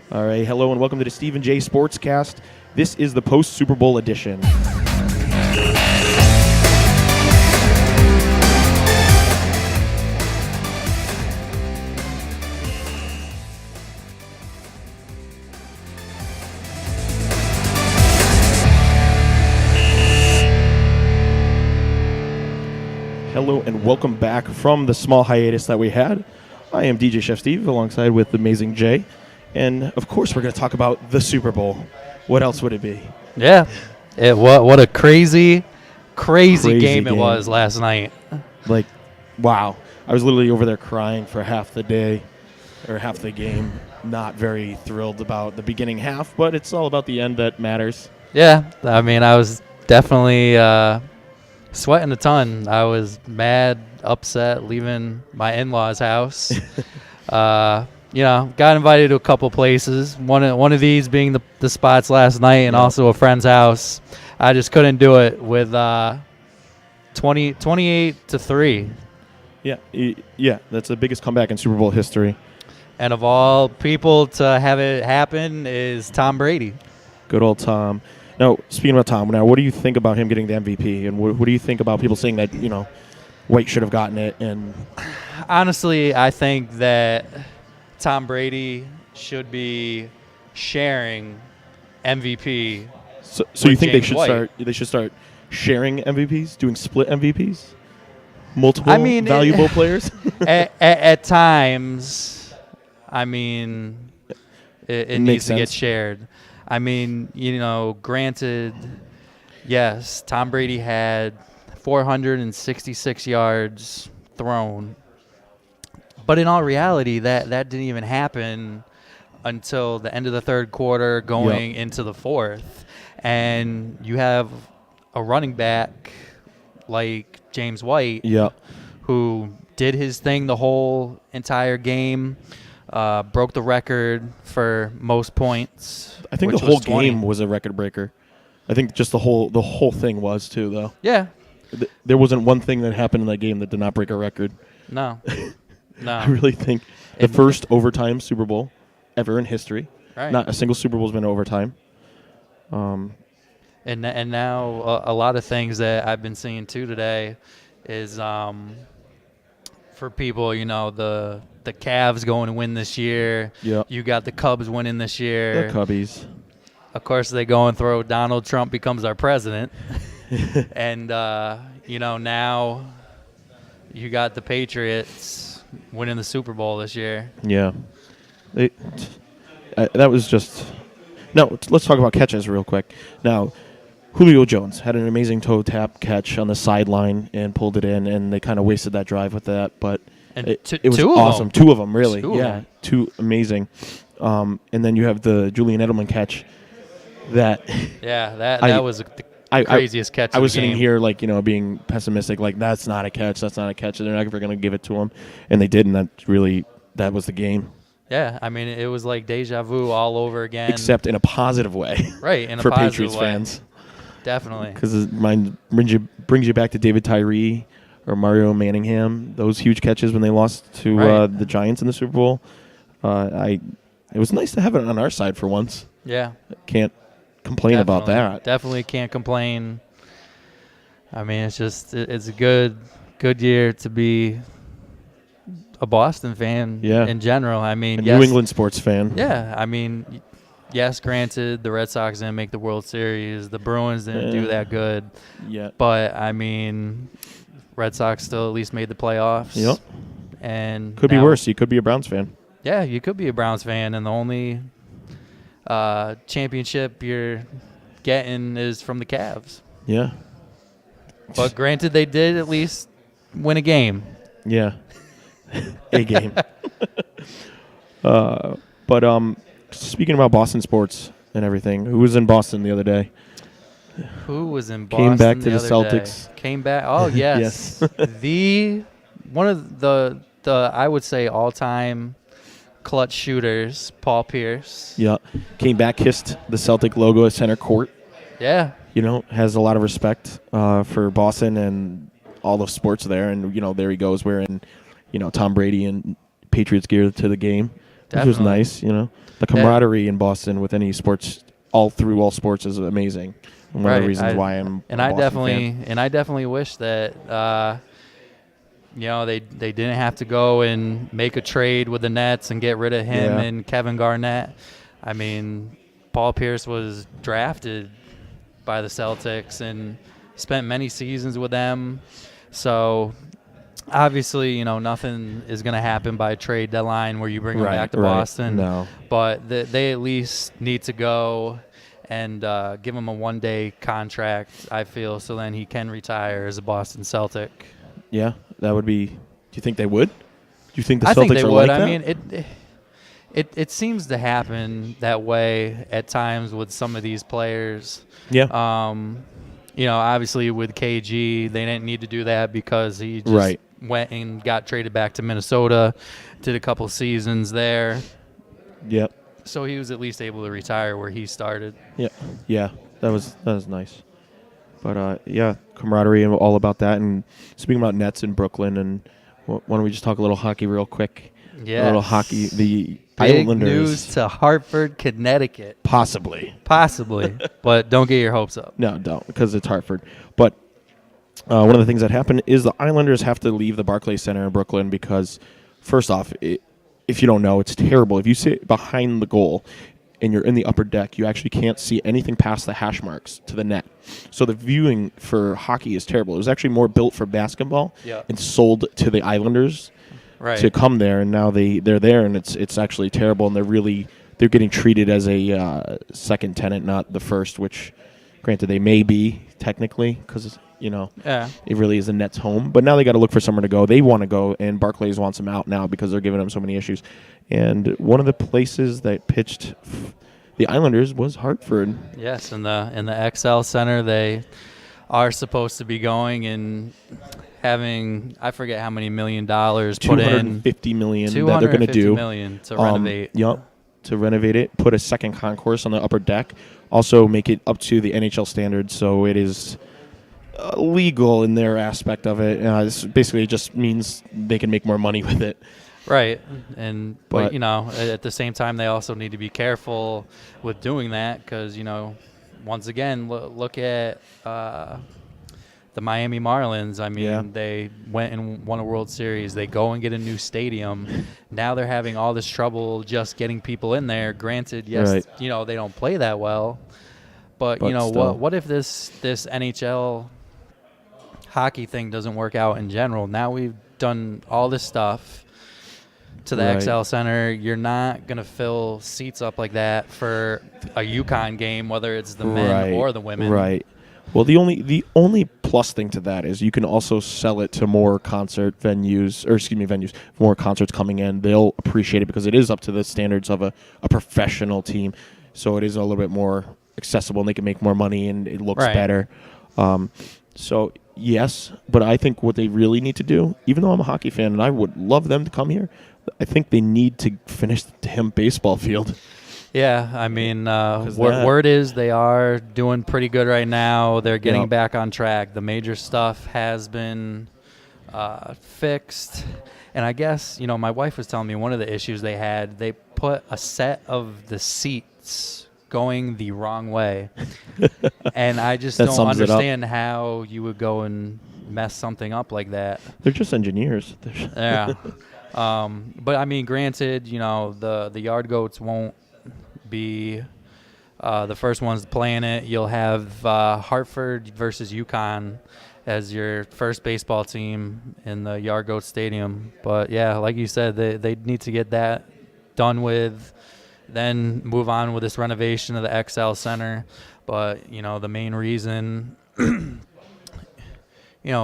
All right, hello and welcome to the Stephen J. Sportscast. This is the post-Super Bowl edition. Hello and welcome back from the small hiatus that we had. I am DJ Chef Steve alongside with the amazing Jay. And, of course, we're going to talk about the Super Bowl. What else would it be? Yeah. What a crazy game it was last night. Like, wow. I was literally over there crying for half the day or half the game. Not very thrilled about the beginning half, but it's all about the end that matters. Yeah. I mean, I was definitely sweating a ton. I was mad, upset, leaving my in-laws' house. Got invited to a couple places. One of these being the spots last night, and also a friend's house. I just couldn't do it with 28-3. Yeah, that's the biggest comeback in Super Bowl history. And of all people to have it happen is Tom Brady. Good old Tom. Now, speaking about Tom, what do you think about him getting the MVP? And what do you think about people saying that, White should have gotten it? And honestly, I think that Tom Brady should be sharing MVP. So you think James White. they should start sharing MVPs, doing split MVPs, multiple valuable players? At times, I mean, it needs to get shared. I mean, granted, yes, Tom Brady had 466 yards thrown. But in all reality, that didn't even happen until the end of the third quarter going into the fourth. And you have a running back like James White who did his thing the whole entire game, broke the record for most points. I think the whole game was a record breaker. I think just the whole thing was too, though. Yeah. There wasn't one thing that happened in that game that did not break a record. No. No. I really think the first overtime Super Bowl ever in history. Right. Not a single Super Bowl has been overtime. And now a lot of things that I've been seeing too today is for people, the Cavs going to win this year. Yep. You got the Cubs winning this year. The Cubbies. Of course, they go and throw Donald Trump becomes our president. And, now you got the Patriots winning the Super Bowl this year. Yeah. That was just... No, let's talk about catches real quick. Now, Julio Jones had an amazing toe tap catch on the sideline and pulled it in, and they kind of wasted that drive with that, but it was awesome. Two of them, really. Two amazing. And then you have the Julian Edelman catch that... Yeah, that was the craziest catch of the game. I was sitting here, being pessimistic, that's not a catch, and they're never going to give it to him. And they did, and that was the game. Yeah, I mean, it was like deja vu all over again. Except in a positive way. Right, in a for positive Patriots way. fans. Definitely. Because it brings you back to David Tyree or Mario Manningham, those huge catches when they lost to the Giants in the Super Bowl. It was nice to have it on our side for once. Yeah. Can't complain about that. Definitely can't complain. I mean, it's a good year to be a Boston fan in general. I mean, New England sports fan. Yeah, I mean, yes, granted, the Red Sox didn't make the World Series. The Bruins didn't do that good. Yeah. But, I mean, Red Sox still at least made the playoffs. Yep. And could be worse. You could be a Browns fan. Yeah, you could be a Browns fan, and the only championship you're getting is from the Cavs. Yeah. But granted, they did at least win a game. Yeah. A game. But speaking about Boston sports and everything, who was in Boston the other day? Who was in Boston? Came back to the Celtics. Came back. Oh yes. Yes. One of the I would say all-time clutch shooters, Paul Pierce. Yeah. Came back, kissed the Celtic logo at center court. Yeah. Has a lot of respect for Boston and all the sports there. And, there he goes wearing, Tom Brady and Patriots gear to the game. which was nice. The camaraderie in Boston with any sports, all sports, is amazing. And one of the reasons why I'm a Boston fan. And I definitely wish that they didn't have to go and make a trade with the Nets and get rid of him and Kevin Garnett. I mean, Paul Pierce was drafted by the Celtics and spent many seasons with them. So obviously, nothing is going to happen by trade deadline where you bring him back to Boston. No. But they at least need to go and give him a one-day contract, I feel, so then he can retire as a Boston Celtic. Yeah, that would be – do you think they would? Do you think the Celtics think they are would. like that? I mean, it seems to happen that way at times with some of these players. Yeah. Obviously with KG, they didn't need to do that because he just went and got traded back to Minnesota, did a couple seasons there. Yep. So he was at least able to retire where he started. Yeah, that was nice. But camaraderie and all about that. And speaking about Nets in Brooklyn, and why don't we just talk a little hockey real quick? Yeah, a little hockey. The Big Islanders news to Hartford, Connecticut. Possibly, but don't get your hopes up. No, don't, because it's Hartford. But one of the things that happened is the Islanders have to leave the Barclays Center in Brooklyn because, first off, if you don't know, it's terrible. If you sit behind the goal and you're in the upper deck, you actually can't see anything past the hash marks to the net. So the viewing for hockey is terrible. It was actually more built for basketball and sold to the Islanders to come there, and now they're there, and it's actually terrible, and they're getting treated as a second tenant, not the first, which, granted, they may be technically because it really is the Nets' home. But now they got to look for somewhere to go. They want to go, and Barclays wants them out now because they're giving them so many issues. And one of the places that pitched the Islanders was Hartford. Yes, in the XL Center, they are supposed to be going and having, I forget how many $1 million put in. $250 million that they're going to do. $250 million to renovate. To renovate it, put a second concourse on the upper deck, also make it up to the NHL standards, so it is legal in their aspect of it. This basically just means they can make more money with it. Right, but at the same time, they also need to be careful with doing that because, once again, look at the Miami Marlins. I mean, they went and won a World Series. They go and get a new stadium. Now they're having all this trouble just getting people in there. Granted, yes, they don't play that well, but what if this NHL hockey thing doesn't work out in general? Now we've done all this stuff to the XL Center. You're not going to fill seats up like that for a UConn game, whether it's the men or the women. Right. Well, the only plus thing to that is you can also sell it to more venues, more concerts coming in. They'll appreciate it because it is up to the standards of a professional team. So it is a little bit more accessible, and they can make more money, and it looks better. So, yes, but I think what they really need to do, even though I'm a hockey fan and I would love them to come here, I think they need to finish the damn baseball field. Yeah, I mean, word is they are doing pretty good right now. They're getting back on track. The major stuff has been fixed. And I guess, my wife was telling me one of the issues they had, they put a set of the seats going the wrong way. And I just don't understand how you would go and mess something up like that. They're just engineers. Yeah. But, I mean, granted, the Yard Goats won't be the first ones playing it. You'll have Hartford versus UConn as your first baseball team in the Yard Goats Stadium. But, yeah, like you said, they need to get that done with, then move on with this renovation of the XL Center. But, the main reason,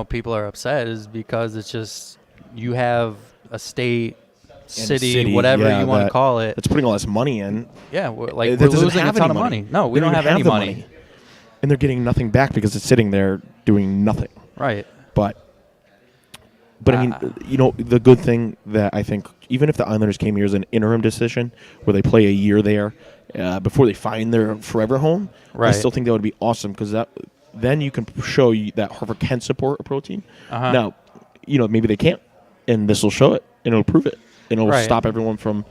people are upset is because it's just you have a state, city, whatever you want to call it. It's putting all this money in. Yeah, we're losing a ton of money. No, we don't have any money. And they're getting nothing back because it's sitting there doing nothing. Right. But I mean, the good thing that I think, even if the Islanders came here as an interim decision where they play a year there before they find their forever home, I still think that would be awesome because then you can show that Hartford can support a pro team. Now, maybe they can't, and this will show it, and it'll prove it. And it'll stop everyone from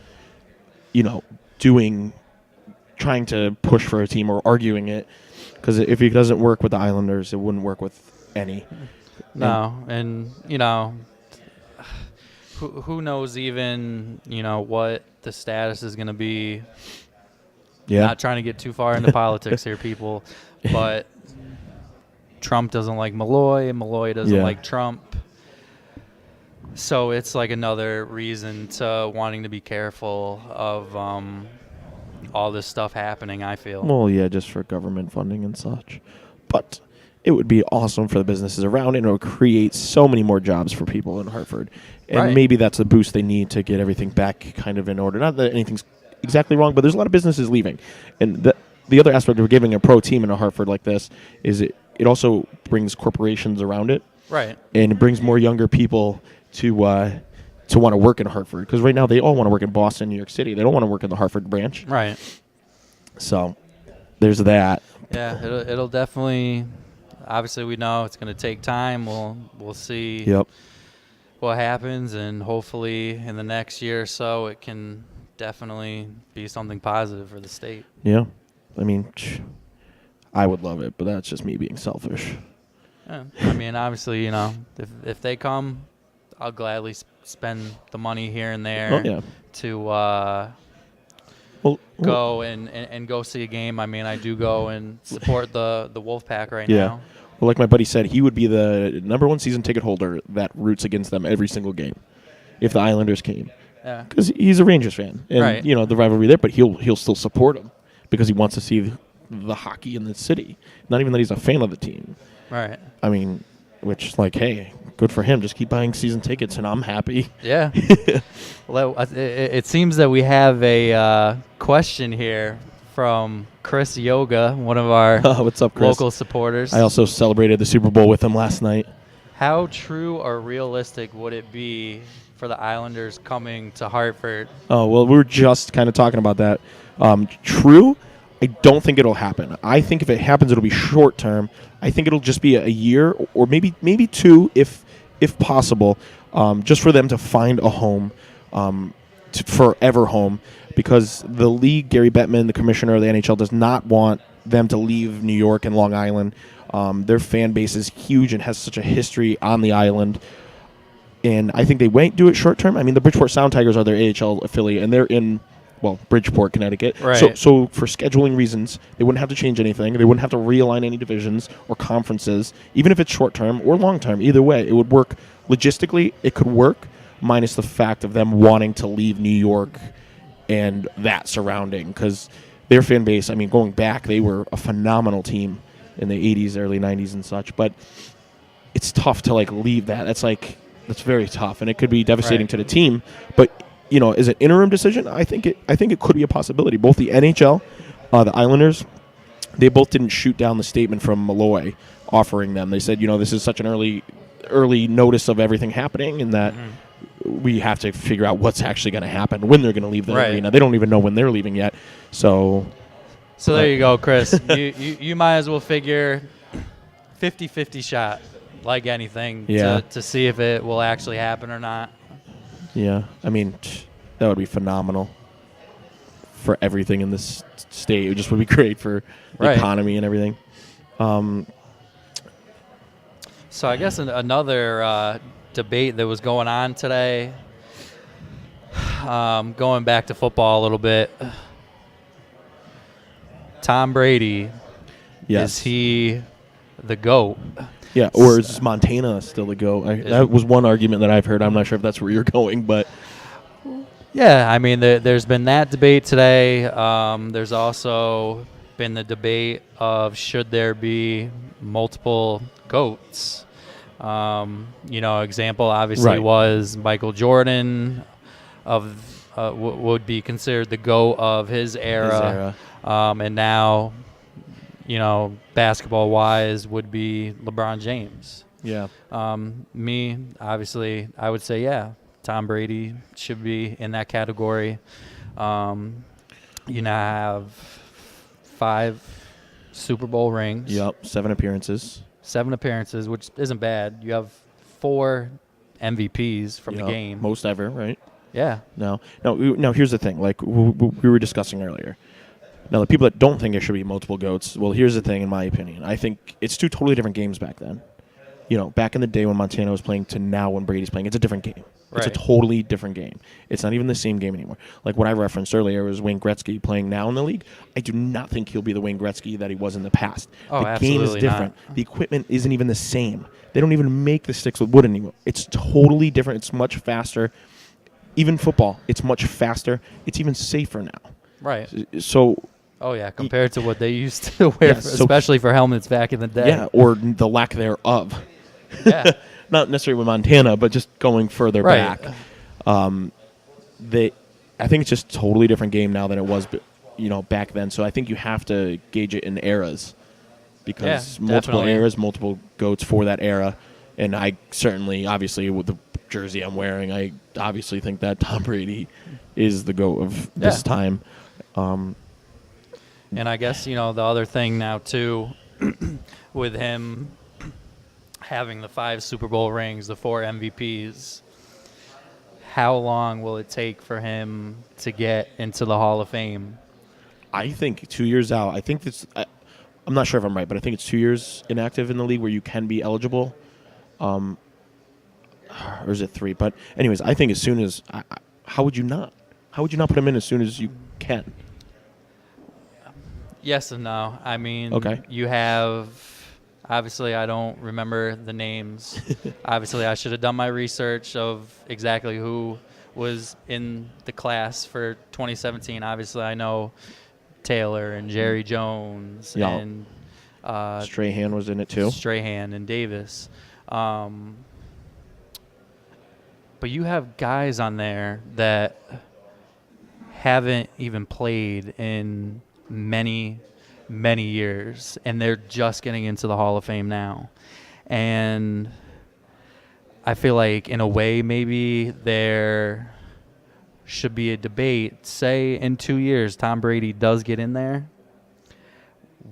trying to push for a team or arguing it, because if it doesn't work with the Islanders, it wouldn't work with any. No, and who knows even what the status is going to be. Yeah. Not trying to get too far into politics here, people, but Trump doesn't like Malloy, and Malloy doesn't like Trump. So it's like another reason to wanting to be careful of all this stuff happening, I feel. Well, yeah, just for government funding and such. But it would be awesome for the businesses around, and it would create so many more jobs for people in Hartford. And maybe that's the boost they need to get everything back kind of in order. Not that anything's exactly wrong, but there's a lot of businesses leaving. And the other aspect of giving a pro team in a Hartford like this is it also brings corporations around it. Right. And it brings more younger people to want to work in Hartford. Because right now they all want to work in Boston, New York City. They don't want to work in the Hartford branch. Right. So there's that. Yeah, it'll definitely. Obviously, we know it's going to take time. We'll see. Yep. What happens, and hopefully in the next year or so, it can definitely be something positive for the state. Yeah, I mean, I would love it, but that's just me being selfish. Yeah. I mean, obviously, if they come, I'll gladly spend the money here and there to go and go see a game. I mean, I do go and support the Wolfpack right now. Well, like my buddy said, he would be the #1 season ticket holder that roots against them every single game if the Islanders came. Yeah. Because he's a Rangers fan. And, the rivalry there, but he'll still support them because he wants to see the hockey in the city. Not even that he's a fan of the team. Right. I mean, which, hey, good for him. Just keep buying season tickets, and I'm happy. Yeah. Well, it seems that we have a question here from Chris Yoga, one of our what's up, Chris? Local supporters. I also celebrated the Super Bowl with him last night. How true or realistic would it be for the Islanders coming to Hartford? Oh, well, we were just kind of talking about that. True, I don't think it'll happen. I think if it happens, it'll be short term. I think it'll just be a year or maybe two, if possible, just for them to find a home, forever home, because the league, Gary Bettman, the commissioner of the NHL, does not want them to leave New York and Long Island. Their fan base is huge and has such a history on the island. And I think they won't do it short term. I mean, the Bridgeport Sound Tigers are their AHL affiliate, and they're in, Bridgeport, Connecticut. Right. So for scheduling reasons, they wouldn't have to change anything. They wouldn't have to realign any divisions or conferences, even if it's short term or long term. Either way, it would work. Logistically, it could work, minus the fact of them wanting to leave New York and that surrounding. Because their fan base, I mean, going back, they were a phenomenal team in the 80s, early 90s and such. But it's tough to, leave that. That's very tough, and it could be devastating to the team. But as an interim decision, I think it could be a possibility. Both the NHL, the Islanders, they both didn't shoot down the statement from Malloy offering them. They said, this is such an early notice of everything happening, and that we have to figure out what's actually going to happen when they're going to leave the arena. They don't even know when they're leaving yet. So there you go, Chris. you might as well figure 50-50 shot, like anything, to see if it will actually happen or not. Yeah, I mean, that would be phenomenal for everything in this state. It just would be great for the economy and everything. So I guess another debate that was going on today, going back to football a little bit, Tom Brady, is he the GOAT? Yeah, or is Montana still the GOAT? That was one argument that I've heard. I'm not sure if that's where you're going, but... Yeah, I mean, there's been that debate today. There's also been the debate of should there be multiple GOATs. Example obviously was Michael Jordan would be considered the GOAT of his era. And now, basketball-wise would be LeBron James. Yeah. Me, obviously, I would say, Tom Brady should be in that category. You now have 5 Super Bowl rings. Yep, 7 appearances. 7 appearances, which isn't bad. You have 4 MVPs from the game. Most ever, right? Yeah. Now, here's the thing. Like we were discussing earlier. Now, the people that don't think there should be multiple GOATs, well, here's the thing, in my opinion. I think it's two totally different games back then. Back in the day when Montana was playing to now when Brady's playing, it's a different game. Right. It's a totally different game. It's not even the same game anymore. Like what I referenced earlier was Wayne Gretzky playing now in the league. I do not think he'll be the Wayne Gretzky that he was in the past. Oh, the game is different. Not. The equipment isn't even the same. They don't even make the sticks with wood anymore. It's totally different. It's much faster. Even football, it's much faster. It's even safer now. Right. So... Oh, yeah, compared to what they used to wear, especially for helmets back in the day. Yeah, or the lack thereof. Yeah. Not necessarily with Montana, but just going further back. I think it's just a totally different game now than it was, back then. So I think you have to gauge it in eras because multiple eras, multiple GOATs for that era. And I certainly, obviously, with the jersey I'm wearing, I obviously think that Tom Brady is the GOAT of this time. And I guess, the other thing now, too, with him having the 5 Super Bowl rings, the 4 MVPs, how long will it take for him to get into the Hall of Fame? I think 2 years out. I think this. I'm not sure if I'm right, but I think it's 2 years inactive in the league where you can be eligible. Or is it 3? But anyways, I think as soon as how would you not? How would you not put him in as soon as you can? Yes and no. I mean, you have, obviously, I don't remember the names. Obviously, I should have done my research of exactly who was in the class for 2017. Obviously, I know Taylor and Jerry Jones and Strahan was in it too. Strahan and Davis. But you have guys on there that haven't even played in many years, and they're just getting into the Hall of Fame now. And I feel like in a way maybe there should be a debate. Say in 2 years Tom Brady does get in there.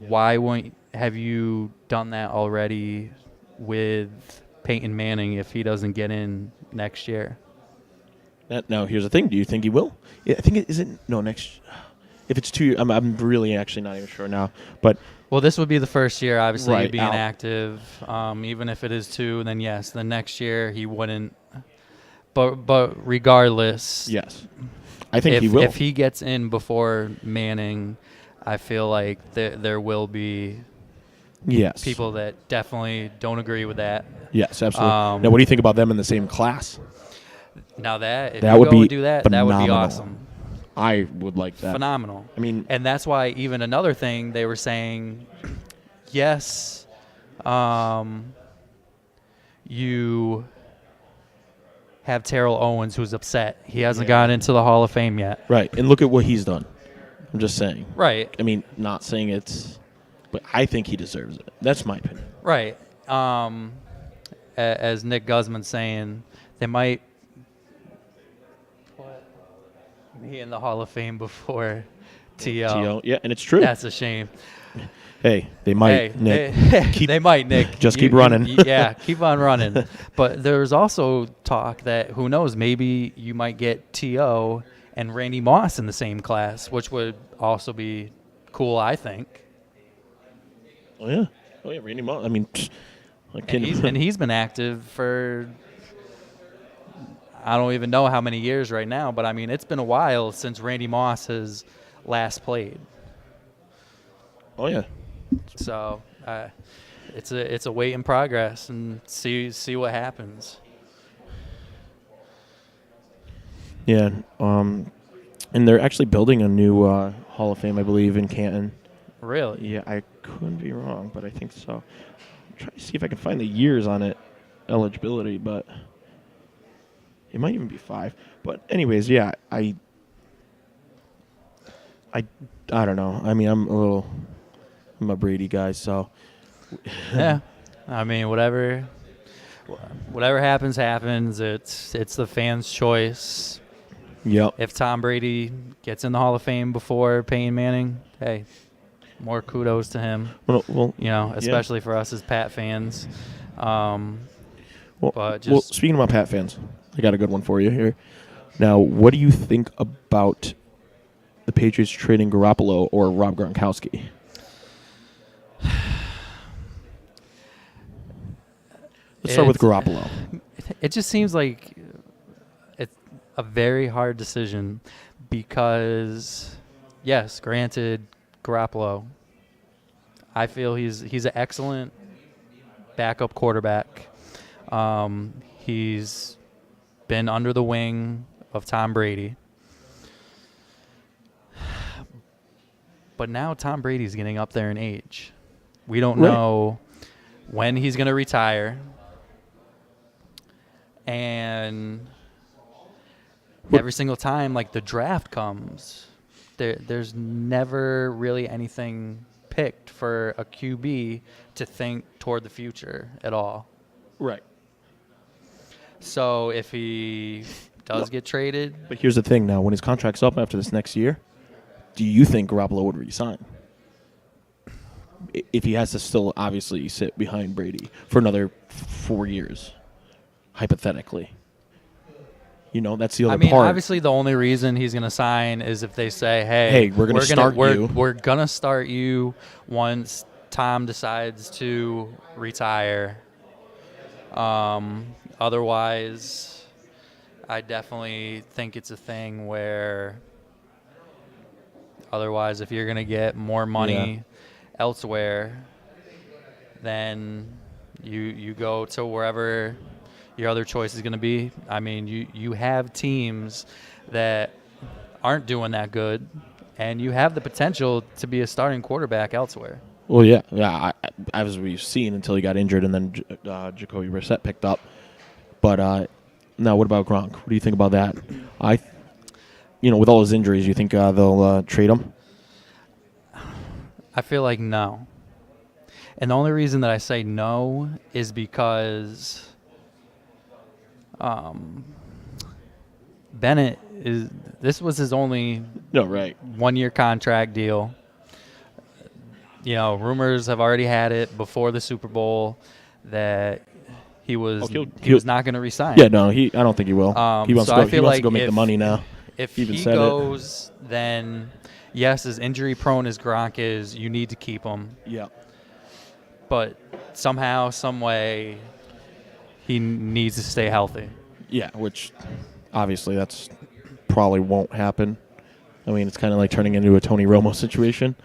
Why won't have you done that already with Peyton Manning if he doesn't get in next year? Now here's the thing. Do you think he will? Yeah, I think it isn't. No, next. If it's 2 years, I'm really actually not even sure now. But this would be the first year, obviously, being active. Even if it is 2, then yes, the next year he wouldn't. But regardless, yes, I think he will. If he gets in before Manning, I feel like there will be people that definitely don't agree with that. Yes, absolutely. Now, what do you think about them in the same class? Now if that you would go be and do that, phenomenal. that would be awesome. I would like that. Phenomenal. I mean, and that's why even another thing they were saying, yes, you have Terrell Owens who's upset. He hasn't gotten into the Hall of Fame yet. Right, and look at what he's done. I'm just saying. Right. I mean, not saying it's, but I think he deserves it. That's my opinion. Right. As Nick Guzman's saying, they might put me in the Hall of Fame before T.O. Yeah, and it's true. That's a shame. Hey, they might, Nick. They might, Nick. Just keep running. Keep on running. But there's also talk that, who knows, maybe you might get T.O. and Randy Moss in the same class, which would also be cool, I think. Oh, yeah, Randy Moss. I mean, and he's been active for, I don't even know how many years right now, but I mean, it's been a while since Randy Moss has last played. Oh, yeah. So it's a wait in progress and see what happens. Yeah, and they're actually building a new Hall of Fame, I believe, in Canton. Really? Yeah, I couldn't be wrong, but I think so. I'm trying to see if I can find the years on it, eligibility, but it might even be 5. But anyways, yeah, I don't know. I mean, I'm a Brady guy, so. Yeah, I mean, whatever happens. It's the fans' choice. Yep. If Tom Brady gets in the Hall of Fame before Peyton Manning, hey, more kudos to him. Well, especially for us as Pat fans. Speaking about Pat fans, I got a good one for you here. Now, what do you think about the Patriots trading Garoppolo or Rob Gronkowski? Let's start with Garoppolo. It just seems like it's a very hard decision because, yes, granted, Garoppolo, I feel he's an excellent backup quarterback. He's been under the wing of Tom Brady. But now Tom Brady's getting up there in age. We don't know when he's going to retire. And every single time, like, the draft comes, there's never really anything picked for a QB to think toward the future at all. Right. So if he does get traded. But here's the thing now. When his contract's up after this next year, do you think Garoppolo would resign? If he has to still obviously sit behind Brady for another 4 years, hypothetically. You know, that's the other part. Obviously the only reason he's going to sign is if they say, hey, we're going to start you. We're going to start you once Tom decides to retire. Otherwise, I definitely think it's a thing where otherwise if you're going to get more money elsewhere, then you go to wherever your other choice is going to be. I mean, you have teams that aren't doing that good, and you have the potential to be a starting quarterback elsewhere. Well, yeah. As we've seen until he got injured, and then Jacoby Brissett picked up. But now, what about Gronk? What do you think about that? With all his injuries, you think they'll trade him? I feel like no. And the only reason that I say no is because Bennett this was his only 1-year contract deal. Rumors have already had it before the Super Bowl that he was not going to resign. Yeah, no, I don't think he will. He wants to go make the money now. If he goes, then yes, as injury prone as Gronk is, you need to keep him. Yeah. But somehow, some way, he needs to stay healthy. Yeah, which obviously that's probably won't happen. I mean, it's kind of like turning into a Tony Romo situation.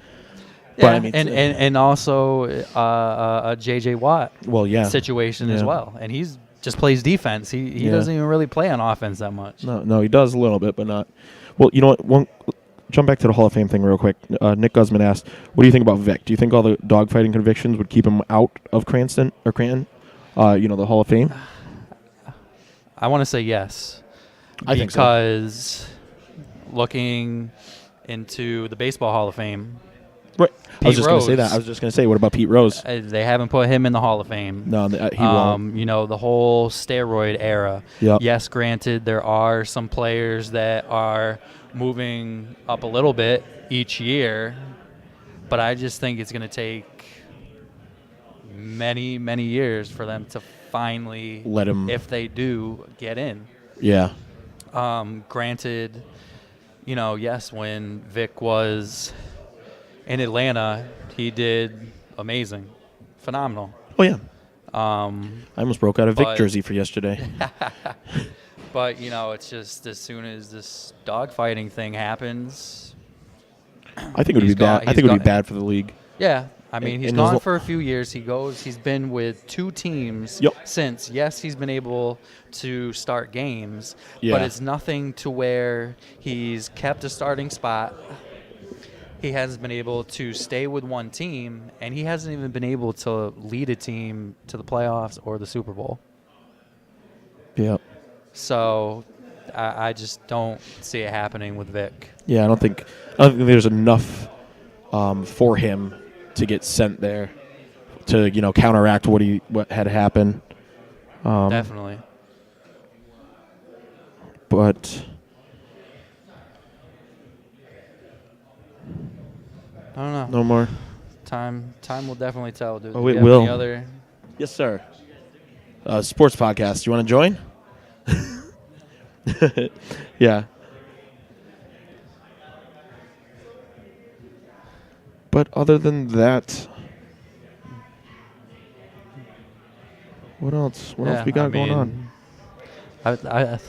Yeah, but, and also a J.J. Watt situation as well. And he's just plays defense. He doesn't even really play on offense that much. No, he does a little bit, but not. Well, you know what? Jump back to the Hall of Fame thing real quick. Nick Guzman asked, what do you think about Vic? Do you think all the dogfighting convictions would keep him out of Cranston or Cranton, the Hall of Fame? I want to say yes. I think so. Because looking into the Baseball Hall of Fame, right. I was just going to say that. I was just going to say, what about Pete Rose? They haven't put him in the Hall of Fame. No, he won't. The whole steroid era. Yep. Yes, granted, there are some players that are moving up a little bit each year, but I just think it's going to take many, many years for them to finally let him, if they do, get in. Yeah. Granted, yes, when Vic was in Atlanta, he did amazing, phenomenal. Oh yeah. I almost broke out a Vic jersey for yesterday. But it's just as soon as this dogfighting thing happens, I think it would be bad. I think it would be bad for the league. Yeah, I mean he's gone for a few years. He's been with 2 teams since. Yes, he's been able to start games, but it's nothing to where he's kept a starting spot. He hasn't been able to stay with one team, and he hasn't even been able to lead a team to the playoffs or the Super Bowl. Yeah. So I just don't see it happening with Vic. Yeah, I don't think there's enough for him to get sent there to counteract what had happened. Definitely. But I don't know. No more. Time will definitely tell, dude. Oh, it will. Any other? Yes, sir. Sports podcast. You want to join? Yeah. But other than that, what else? What else we got going on? I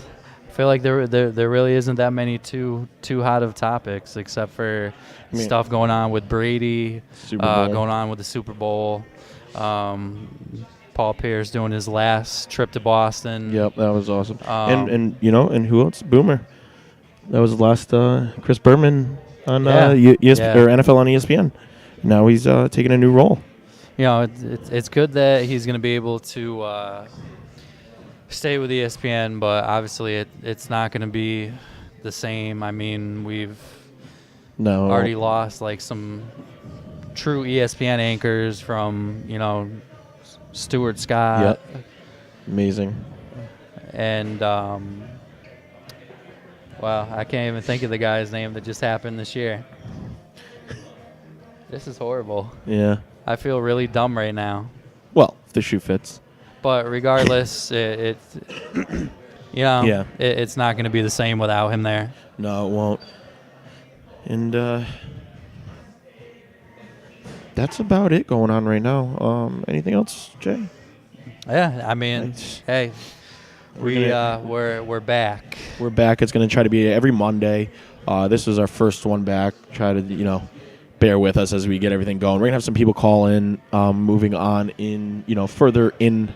feel like there really isn't that many too hot of topics except for stuff going on with Brady, going on with the Super Bowl. Paul Pierce doing his last trip to Boston. Yep, that was awesome. And who else? Boomer. That was the last Chris Berman on ESPN or NFL on ESPN. Now he's taking a new role. It's good that he's going to be able to stay with ESPN, but obviously it's not going to be the same. I mean, we've already lost like some true ESPN anchors from Stuart Scott. Yep. Amazing. And wow, I can't even think of the guy's name that just happened this year. This is horrible. Yeah. I feel really dumb right now. Well, if the shoe fits. But regardless, it's not going to be the same without him there. No, it won't. And that's about it going on right now. Anything else, Jay? Yeah, I mean, hey, we're back. We're back. It's going to try to be every Monday. This is our first one back. Try to bear with us as we get everything going. We're going to have some people call in, moving on in further in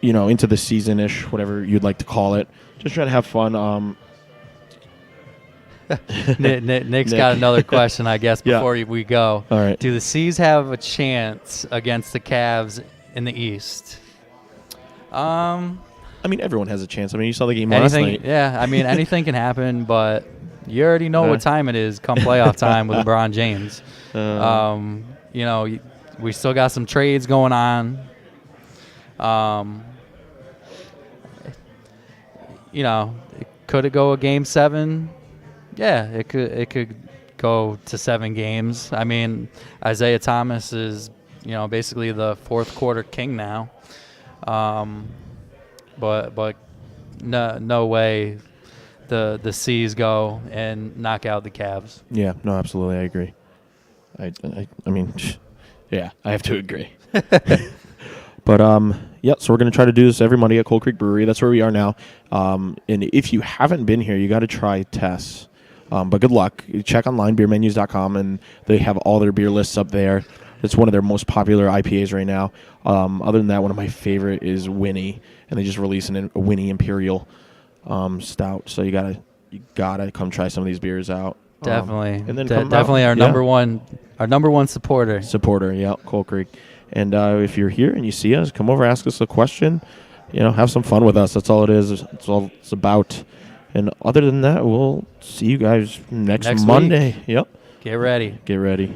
into the season-ish, whatever you'd like to call it. Just trying to have fun. Nick's got another question, I guess, before we go. All right. Do the C's have a chance against the Cavs in the East? I mean, everyone has a chance. I mean, you saw the game last night. Yeah, I mean, anything can happen, but you already know what time it is come playoff time with LeBron James. We still got some trades going on. Could it go a game 7? Yeah, it could go to 7 games. I mean, Isaiah Thomas is, basically the fourth quarter king now. But no way the C's go and knock out the Cavs. Yeah, no, absolutely, I agree. I mean, yeah, I have to agree. But so we're going to try to do this every Monday at Cold Creek Brewery. That's where we are now. And if you haven't been here, you got to try Tess. But good luck. You check online, beermenus.com, and they have all their beer lists up there. It's one of their most popular IPAs right now. Other than that, one of my favorite is Winnie, and they just released a Winnie Imperial Stout. So you gotta come try some of these beers out. Definitely, and then definitely our number one supporter. Yeah, Cold Creek. And if you're here and you see us, come over, ask us a question. Have some fun with us. That's all it is. That's all it's about. And other than that, we'll see you guys next Monday. Week. Yep. Get ready. Get ready.